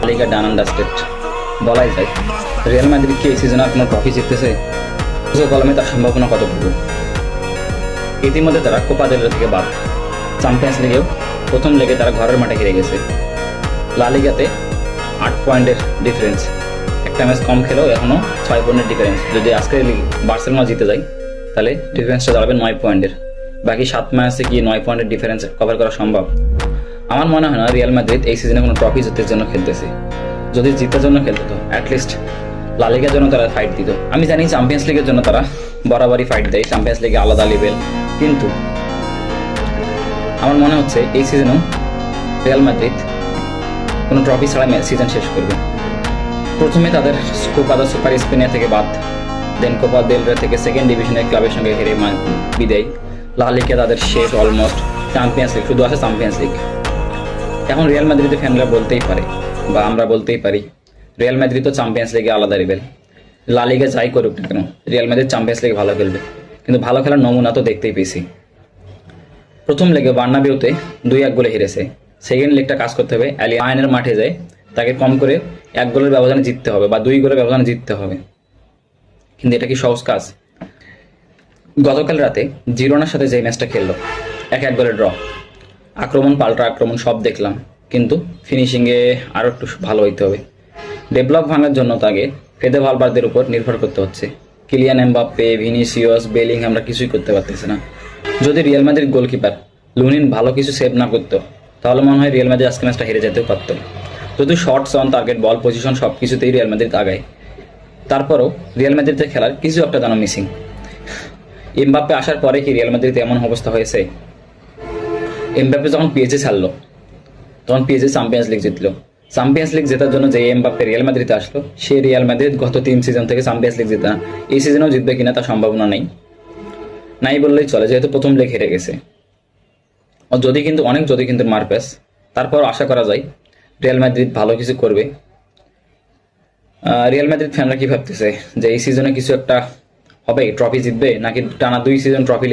লিগা ডান আন্ডারস্টেড বলাই যায়। Real Madrid কি এই সিজনে আর কোনো ট্রফি জিততেছে? কলমে তার সম্ভাবনা কতটুকু? ইতিমধ্যে তারা কোপা দেল রে থেকে বাদ, চ্যাম্পিয়ন্স লিগেও প্রথম লেগে তারা ঘরের মাঠে হেরে গেছে। লা লিগাতে 8 পয়েন্টের ডিফারেন্স, একটা ম্যাচ কম খেলেও এখনও 6 পয়েন্টের ডিফারেন্স। যদি আজকে বার্সেলোনা জিতে যায় তাহলে ডিফারেন্সটা দাঁড়াবে 9 পয়েন্টের। বাকি 7 ম্যাচে কি 9 পয়েন্টের ডিফারেন্স কভার করা সম্ভব? আমার মনে হয় না রিয়াল মাদ্রিদ এই সিজনে কোনো ট্রফি জিতার জন্য খেলতেছে। যদি জিতার জন্য খেলতো তো অ্যাটলিস্ট লা লিগার জন্য তারা ফাইট দিত। আমি জানি চ্যাম্পিয়ন্স লিগের জন্য তারা বরাবরই ফাইট দেয়, চ্যাম্পিয়ন্স লিগে আলাদা লেভেল, কিন্তু আমার মনে হচ্ছে এই সিজনেও রিয়াল মাদ্রিদ কোনো ট্রফি ছাড়া সিজন শেষ করবে। প্রথমে তাদের কোপা দা সুপার স্পেনিয়া থেকে বাদ, দেন কোপা দেল রে থেকে সেকেন্ড ডিভিশনের ক্লাবের সঙ্গে হেরে বিদায়। লা লিগা তাদের শেষ অলমোস্ট, চ্যাম্পিয়ন্স লিগ শুধু আছে চ্যাম্পিয়ন্স লিগ। এখন রিয়াল মাদ্রিদের ফ্যানরা বলতেই পারে বা আমরা বলতেই পারি রিয়াল মাদ্রিদ তো চ্যাম্পিয়ন্স লিগে আলাদা লেভেল, লা লিগা যাই করুক না কেন রিয়াল মাদ্রিদ চ্যাম্পিয়ন্স লিগে ভালো খেলবে। কিন্তু ভালো খেলার নমুনা তো দেখতেই পেয়েছি। প্রথম লেগে বার্নাবেউতে 2-1 গোলে হেরেছে। সেকেন্ড লেগটা কাজ করতে হবে, আয়ানের মাঠে যায় তাকে কম করে 1 গোলের ব্যবধানে জিততে হবে বা 2 গোলের ব্যবধানে জিততে হবে। কিন্তু এটা কি সহজ কাজ? গতকাল রাতে জিরোনার সাথে যে ম্যাচটা খেললো 1-1 গোলের ড্র, আক্রমণ পাল্টা আক্রমণ সব দেখলাম, কিন্তু ফিনিশিংয়ে আরও একটু ভালো হইতে হবে। ডেভেলপ ভাঙার জন্য তাকে ফেদে ভালভার্দের উপর নির্ভর করতে হচ্ছে। কিলিয়ান এমবাপ্পে, ভিনিসিয়াস, বেলিংহাম আমরা কিছুই করতে পারতেছে না। যদি রিয়াল মাদ্রিদ গোলকিপার লুনিন ভালো কিছু সেভ না করতো তাহলে মনে হয় রিয়াল মাদ্রিদ আজকে ম্যাচটা হেরে যেতেও পারত। যদি shorts on target, ball position সব কিছুতেই রিয়াল মাদ্রিদ আগায়, তারপরও রিয়াল মাদ্রিদের খেলার কিছু একটা যেন মিসিং। এমবাপ্পে আসার পরে কি রিয়াল মাদ্রিদ এমন অবস্থা হয়েছে? এমবাপ্পে যখন পিএসজি ছাড়লো তখন পিএসজি চ্যাম্পিয়ন্স লিগ জিতলো। চ্যাম্পিয়ন্স লিগ জেতার জন্য যে এমবাপ্পে রিয়াল মাদ্রিদে আসলো, সে রিয়াল মাদ্রিদ গত 3 সিজন থেকে চ্যাম্পিয়ন্স লিগ জিতে না। এই সিজনেও জিতবে কিনা তার সম্ভাবনা নাই বললেই চলে, যেহেতু প্রথম লেগ হেরে গেছে। যদি কিন্তু মারপেস, তারপর আশা করা যায় রিয়াল মাদ্রিদ ভালো কিছু করবে। রিয়াল মাদ্রিদ ফ্যানরা কি ভাবতেছে যে এই সিজনে কিছু একটা হবে, ট্রফি জিতবে নাকি টানা 2 সিজন ট্রফি